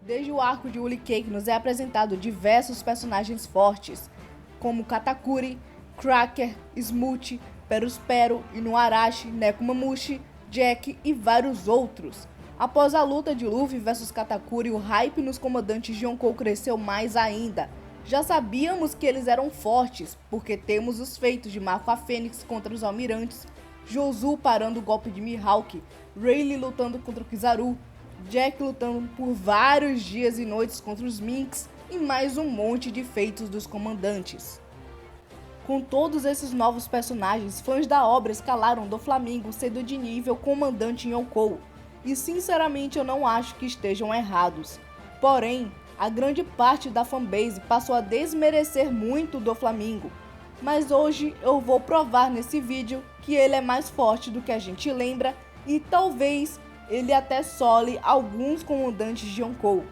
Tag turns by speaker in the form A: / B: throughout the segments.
A: Desde o arco de Woolly Cake nos é apresentado diversos personagens fortes, como Katakuri, Cracker, Smoothie, Perospero, Inuarashi, Nekomamushi, Jack e vários outros. Após a luta de Luffy vs Katakuri, o hype nos comandantes de Yonkou cresceu mais ainda. Já sabíamos que eles eram fortes, porque temos os feitos de Marco a Fênix contra os almirantes, Jozu parando o golpe de Mihawk, Rayleigh lutando contra o Kizaru, Jack lutando por vários dias e noites contra os Minks e mais um monte de feitos dos comandantes. Com todos esses novos personagens, fãs da obra escalaram Doflamingo sendo de nível comandante em Yonkou, e sinceramente eu não acho que estejam errados. Porém, a grande parte da fanbase passou a desmerecer muito Doflamingo, mas hoje eu vou provar nesse vídeo que ele é mais forte do que a gente lembra e talvez ele até sole alguns comandantes de Yonkou.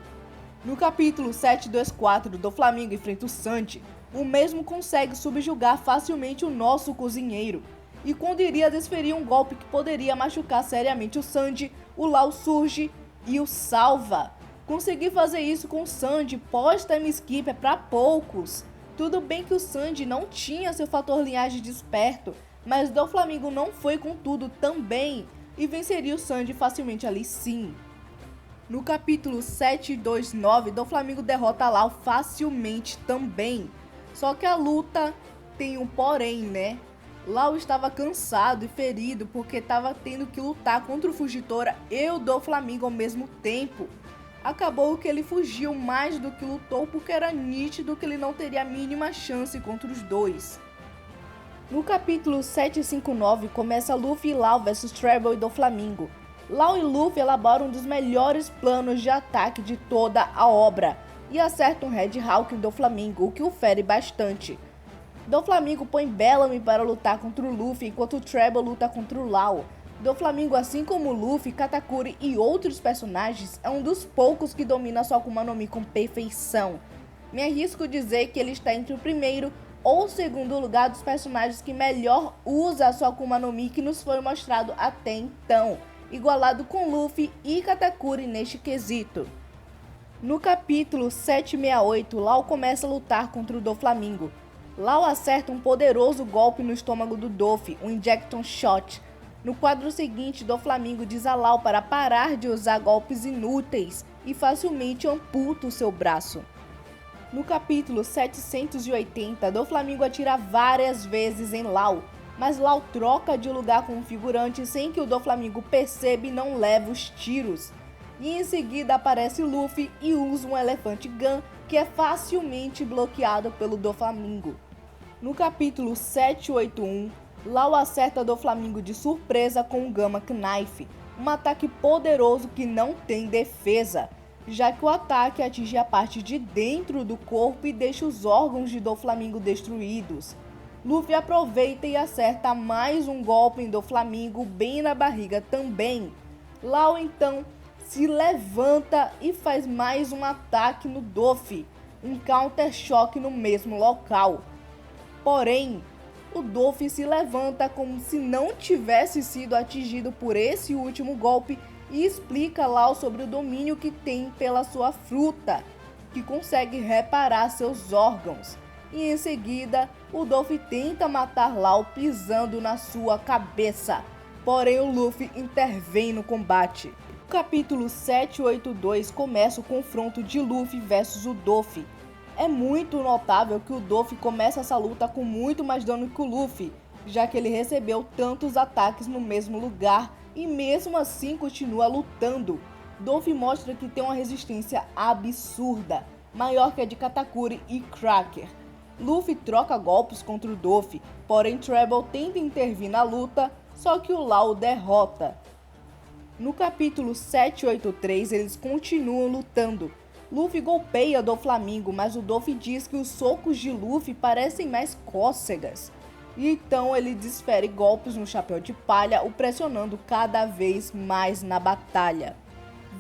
A: No capítulo 724 do Doflamingo enfrenta o Sanji, o mesmo consegue subjugar facilmente o nosso cozinheiro. E quando iria desferir um golpe que poderia machucar seriamente o Sanji, o Law surge e o salva. Conseguir fazer isso com o Sanji pós-time skip é pra poucos. Tudo bem que o Sanji não tinha seu fator linhagem desperto, mas Doflamingo não foi com tudo também e venceria o Sanji facilmente ali sim. No capítulo 729, Doflamingo derrota Law facilmente também. Só que a luta tem um porém, né? Law estava cansado e ferido porque estava tendo que lutar contra o Fugitora e o Doflamingo ao mesmo tempo. Acabou que ele fugiu mais do que lutou porque era nítido que ele não teria a mínima chance contra os dois. No capítulo 759 começa Luffy e Law vs Treble e Doflamingo. Law e Luffy elaboram um dos melhores planos de ataque de toda a obra e acertam Red Hawk em Doflamingo, o que o fere bastante. Doflamingo põe Bellamy para lutar contra o Luffy enquanto Treble luta contra o Law. Doflamingo, assim como Luffy, Katakuri e outros personagens, é um dos poucos que domina sua Akuma no Mi com perfeição. Me arrisco dizer que ele está entre o primeiro ou segundo lugar dos personagens que melhor usa a sua Akuma no Mi que nos foi mostrado até então, igualado com Luffy e Katakuri neste quesito. No capítulo 768, Law começa a lutar contra o Doflamingo. Law acerta um poderoso golpe no estômago do Doff, um Injection Shot. No quadro seguinte, Doflamingo diz a Law para parar de usar golpes inúteis e facilmente amputa o seu braço. No capítulo 780, Doflamingo atira várias vezes em Law, mas Law troca de lugar com o figurante sem que o Doflamingo perceba e não leva os tiros. E em seguida aparece Luffy e usa um Elefante Gun que é facilmente bloqueado pelo Doflamingo. No capítulo 781, Law acerta Doflamingo de surpresa com o Gamma Knife, um ataque poderoso que não tem defesa, já que o ataque atinge a parte de dentro do corpo e deixa os órgãos de Doflamingo destruídos. Luffy aproveita e acerta mais um golpe em Doflamingo bem na barriga também. Law então se levanta e faz mais um ataque no Doff, um Counter Shock no mesmo local. Porém, o Doff se levanta como se não tivesse sido atingido por esse último golpe e explica Law sobre o domínio que tem pela sua fruta, que consegue reparar seus órgãos. E em seguida, o Doff tenta matar Law pisando na sua cabeça, porém o Luffy intervém no combate. No capítulo 782 começa o confronto de Luffy versus o Doff. É muito notável que o Doff começa essa luta com muito mais dano que o Luffy, já que ele recebeu tantos ataques no mesmo lugar e mesmo assim continua lutando. Doff mostra que tem uma resistência absurda, maior que a de Katakuri e Cracker. Luffy troca golpes contra o Doff, porém Treble tenta intervir na luta, só que o Law derrota. No capítulo 783 eles continuam lutando. Luffy golpeia Doflamingo, mas o Doff diz que os socos de Luffy parecem mais cócegas. E então ele desfere golpes no Chapéu de Palha, o pressionando cada vez mais na batalha.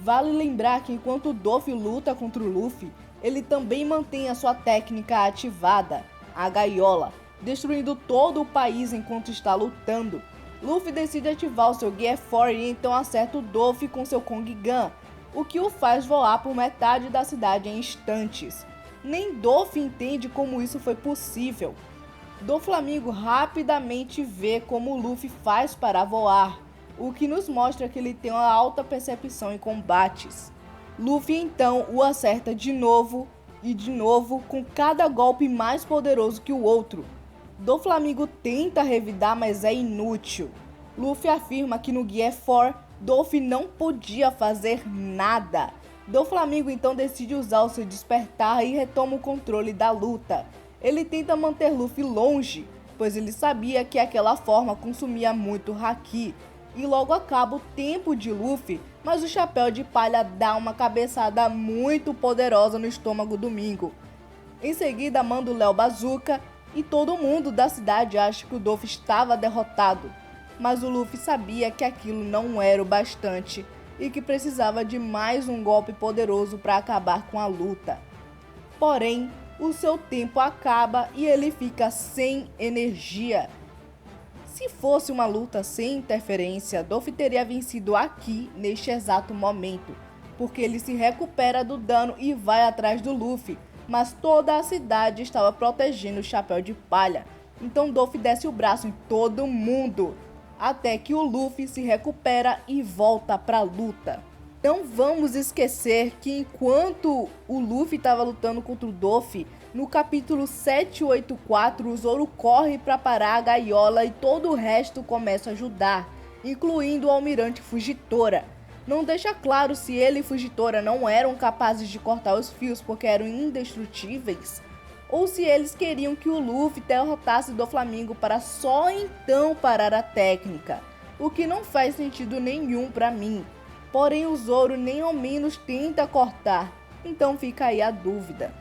A: Vale lembrar que enquanto o Doff luta contra o Luffy, ele também mantém a sua técnica ativada, a gaiola, destruindo todo o país enquanto está lutando. Luffy decide ativar o seu Gear 4 e então acerta o Doff com seu Kong Gun, o que o faz voar por metade da cidade em instantes. Nem Doffy entende como isso foi possível. Doflamingo rapidamente vê como Luffy faz para voar, o que nos mostra que ele tem uma alta percepção em combates. Luffy então o acerta de novo e de novo, com cada golpe mais poderoso que o outro. Doflamingo tenta revidar, mas é inútil. Luffy afirma que no Gear 4, Doffy não podia fazer nada. Doflamingo então decide usar o seu despertar e retoma o controle da luta. Ele tenta manter Luffy longe, pois ele sabia que aquela forma consumia muito haki. E logo acaba o tempo de Luffy, mas o Chapéu de Palha dá uma cabeçada muito poderosa no estômago do Mingo. Em seguida manda o Léo Bazooka e todo mundo da cidade acha que o Doffy estava derrotado. Mas o Luffy sabia que aquilo não era o bastante e que precisava de mais um golpe poderoso para acabar com a luta. Porém, o seu tempo acaba e ele fica sem energia. Se fosse uma luta sem interferência, Doffy teria vencido aqui neste exato momento, porque ele se recupera do dano e vai atrás do Luffy, mas toda a cidade estava protegendo o Chapéu de Palha, então Doffy desce o braço em todo mundo, até que o Luffy se recupera e volta para a luta. Não vamos esquecer que enquanto o Luffy estava lutando contra o Doffy, no capítulo 784 o Zoro corre para parar a gaiola e todo o resto começa a ajudar, incluindo o Almirante Fujitora. Não deixa claro se ele e Fujitora não eram capazes de cortar os fios porque eram indestrutíveis, ou se eles queriam que o Luffy derrotasse Doflamingo para só então parar a técnica, o que não faz sentido nenhum para mim. Porém o Zoro nem ao menos tenta cortar, então fica aí a dúvida.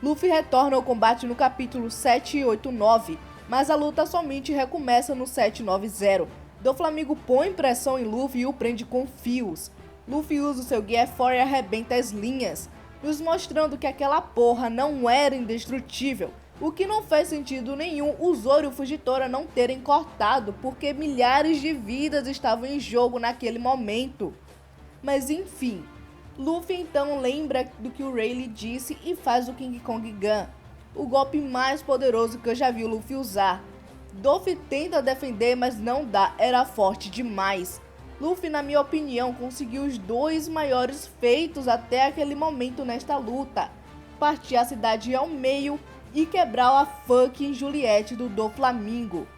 A: Luffy retorna ao combate no capítulo 789, mas a luta somente recomeça no 790. Doflamingo põe pressão em Luffy e o prende com fios. Luffy usa o seu Gear 4 e arrebenta as linhas, nos mostrando que aquela porra não era indestrutível, o que não faz sentido nenhum o Zoro e o Fujitora não terem cortado, porque milhares de vidas estavam em jogo naquele momento. Mas enfim, Luffy então lembra do que o Rayleigh disse e faz o King Kong Gun, o golpe mais poderoso que eu já vi o Luffy usar. Doffy tenta defender, mas não dá, era forte demais. Luffy, na minha opinião, conseguiu os dois maiores feitos até aquele momento nesta luta: partir a cidade ao meio e quebrar a fucking Juliette do Doflamingo.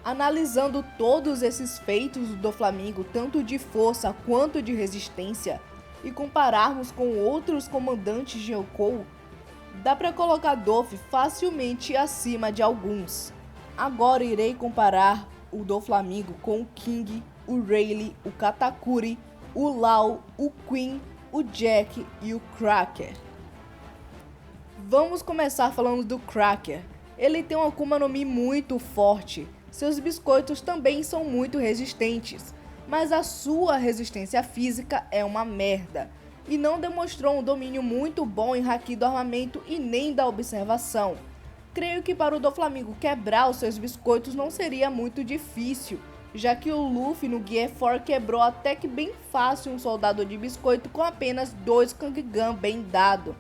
A: Analisando todos esses feitos do Doflamingo, tanto de força quanto de resistência, e compararmos com outros comandantes de Yonkou, dá para colocar Doffy facilmente acima de alguns. Agora irei comparar o Doflamingo com o King, o Rayleigh, o Katakuri, o Law, o Queen, o Jack e o Cracker. Vamos começar falando do Cracker. Ele tem uma Akuma no Mi muito forte. Seus biscoitos também são muito resistentes, mas a sua resistência física é uma merda, e não demonstrou um domínio muito bom em haki do armamento e nem da observação. Creio que para o Doflamingo quebrar os seus biscoitos não seria muito difícil, já que o Luffy no Gear 4 quebrou até que bem fácil um soldado de biscoito com apenas 2 Kangegan bem dado.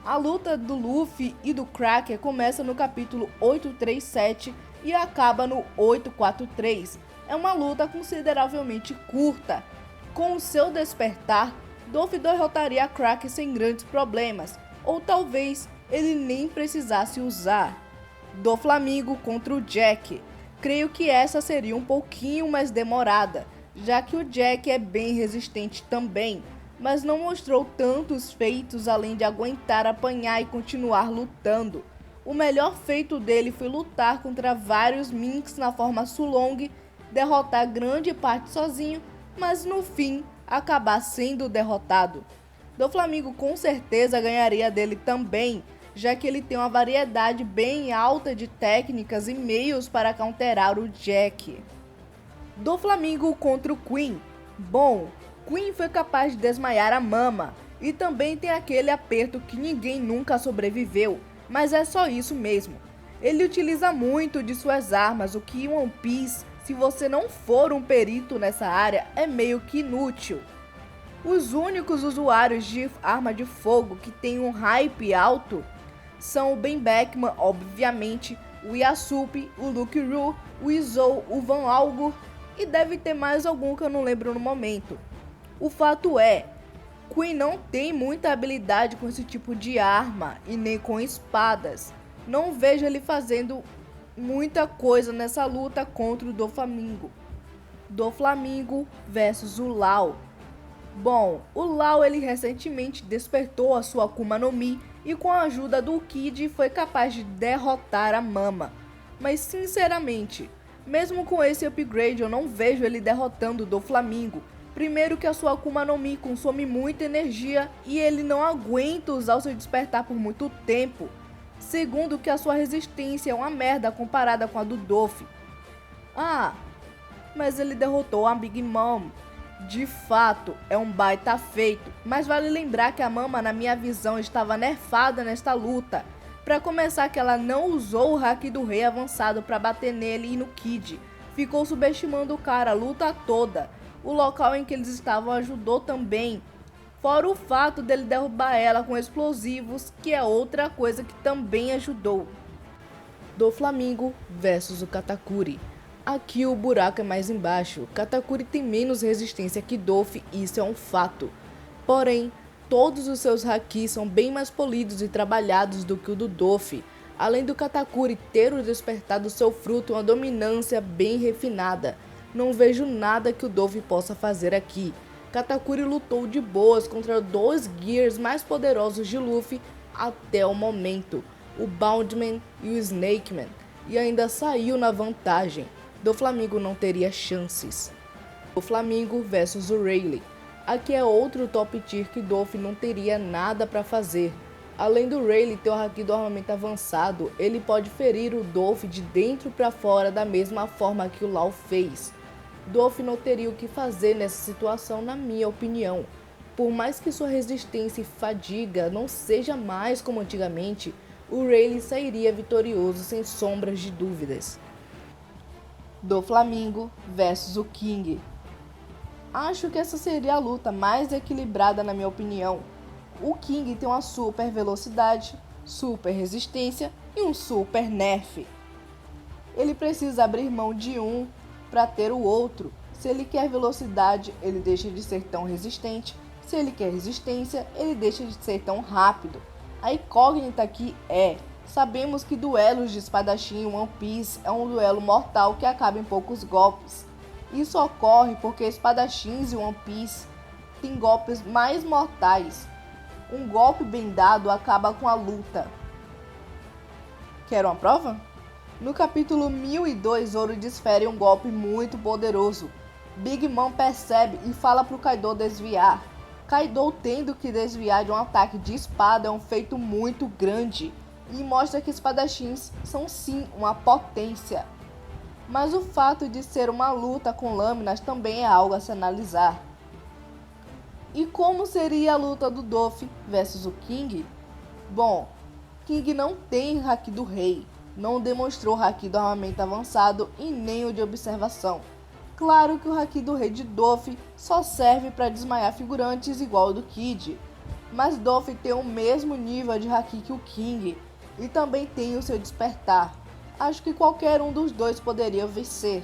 A: A luta do Luffy e do Cracker começa no capítulo 837 e acaba no 843. É uma luta consideravelmente curta. Com o seu despertar, Doffy derrotaria a Cracker sem grandes problemas, ou talvez ele nem precisasse usar. Doflamingo contra o Jack. Creio que essa seria um pouquinho mais demorada, já que o Jack é bem resistente também, mas não mostrou tantos feitos além de aguentar apanhar e continuar lutando. O melhor feito dele foi lutar contra vários Minks na forma Sulong, derrotar grande parte sozinho, mas no fim acabar sendo derrotado. Doflamingo com certeza ganharia dele também, já que ele tem uma variedade bem alta de técnicas e meios para counterar o Jack. Doflamingo contra o Queen. Bom, Queen foi capaz de desmaiar a Mama, e também tem aquele aperto que ninguém nunca sobreviveu, mas é só isso mesmo. Ele utiliza muito de suas armas, o que em One Piece, se você não for um perito nessa área, é meio que inútil. Os únicos usuários de arma de fogo que têm um hype alto são o Ben Beckman, obviamente, o Yasup, o Luke Roo, o Izou, o Van Algur e deve ter mais algum que eu não lembro no momento. O fato é, Queen não tem muita habilidade com esse tipo de arma e nem com espadas. Não vejo ele fazendo muita coisa nessa luta contra o Doflamingo. Doflamingo versus o Law. Bom, o Law ele recentemente despertou a sua Akuma no Mi e com a ajuda do Kid foi capaz de derrotar a Mama. Mas sinceramente, mesmo com esse upgrade eu não vejo ele derrotando o Doflamingo. Primeiro que a sua Akuma no Mi consome muita energia e ele não aguenta usar o seu despertar por muito tempo. Segundo que a sua resistência é uma merda comparada com a do Doff. Ah, mas ele derrotou a Big Mom. De fato, é um baita feito, mas vale lembrar que a Mama, na minha visão, estava nerfada nesta luta. Pra começar que ela não usou o Haki do Rei avançado pra bater nele e no Kid. Ficou subestimando o cara a luta toda. O local em que eles estavam ajudou também. Fora o fato dele derrubar ela com explosivos, que é outra coisa que também ajudou. Doflamingo versus o Katakuri. Aqui o buraco é mais embaixo. Katakuri tem menos resistência que Doff, isso é um fato. Porém, todos os seus hakis são bem mais polidos e trabalhados do que o do Doff. Além do Katakuri ter o despertado seu fruto, uma dominância bem refinada. Não vejo nada que o Doff possa fazer aqui. Katakuri lutou de boas contra dois Gears mais poderosos de Luffy até o momento, o Boundman e o Snakeman, e ainda saiu na vantagem. Doflamingo não teria chances. Doflamingo versus o Rayleigh. Aqui é outro top tier que Doff não teria nada para fazer. Além do Rayleigh ter o Haki do armamento avançado, ele pode ferir o Doff de dentro para fora da mesma forma que o Law fez. Doff não teria o que fazer nessa situação, na minha opinião. Por mais que sua resistência e fadiga não seja mais como antigamente, o Rayleigh sairia vitorioso sem sombras de dúvidas. Doflamingo versus o King. Acho que essa seria a luta mais equilibrada na minha opinião. O King tem uma super velocidade, super resistência e um super nerf. Ele precisa abrir mão de um para ter o outro. Se ele quer velocidade, ele deixa de ser tão resistente. Se ele quer resistência, ele deixa de ser tão rápido. A incógnita aqui é: sabemos que duelos de espadachim em One Piece é um duelo mortal que acaba em poucos golpes. Isso ocorre porque espadachins em One Piece têm golpes mais mortais. Um golpe bem dado acaba com a luta. Quer uma prova? No capítulo 1002, Zoro desfere um golpe muito poderoso. Big Mom percebe e fala para o Kaido desviar. Kaido tendo que desviar de um ataque de espada é um feito muito grande e mostra que espadachins são sim uma potência. Mas o fato de ser uma luta com lâminas também é algo a se analisar. E como seria a luta do Doff versus o King? Bom, King não tem Haki do Rei, não demonstrou Haki do armamento avançado e nem o de observação. Claro que o Haki do Rei de Doff só serve para desmaiar figurantes igual ao do Kid, mas Doff tem o mesmo nível de Haki que o King e também tem o seu despertar. Acho que qualquer um dos dois poderia vencer,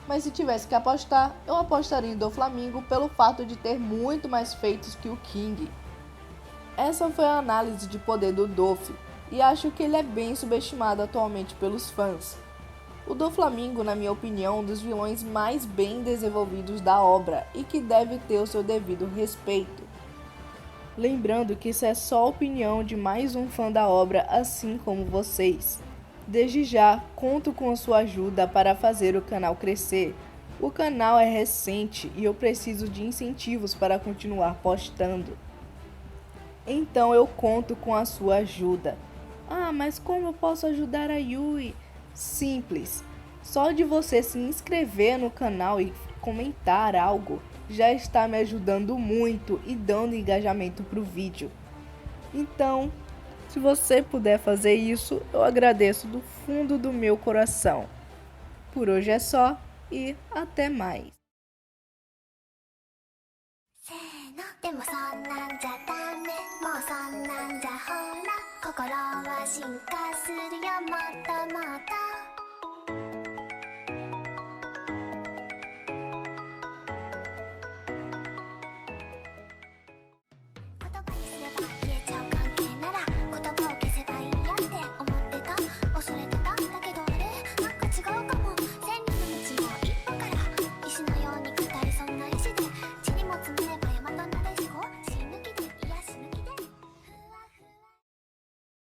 A: mas se tivesse que apostar, eu apostaria em Doflamingo pelo fato de ter muito mais feitos que o King. Essa foi a análise de poder do Doff, e acho que ele é bem subestimado atualmente pelos fãs. O Doflamingo, na minha opinião, é um dos vilões mais bem desenvolvidos da obra e que deve ter o seu devido respeito. Lembrando que isso é só a opinião de mais um fã da obra, assim como vocês. Desde já, conto com a sua ajuda para fazer o canal crescer. O canal é recente e eu preciso de incentivos para continuar postando. Então eu conto com a sua ajuda. Ah, mas como eu posso ajudar a Yui? Simples. Só de você se inscrever no canal e comentar algo já está me ajudando muito e dando engajamento para o vídeo. Então, se você puder fazer isso, eu agradeço do fundo do meu coração. Por hoje é só e até mais.
B: でもそんなんじゃダメ、もうそんなんじゃほら心は進化するよ、もっともっと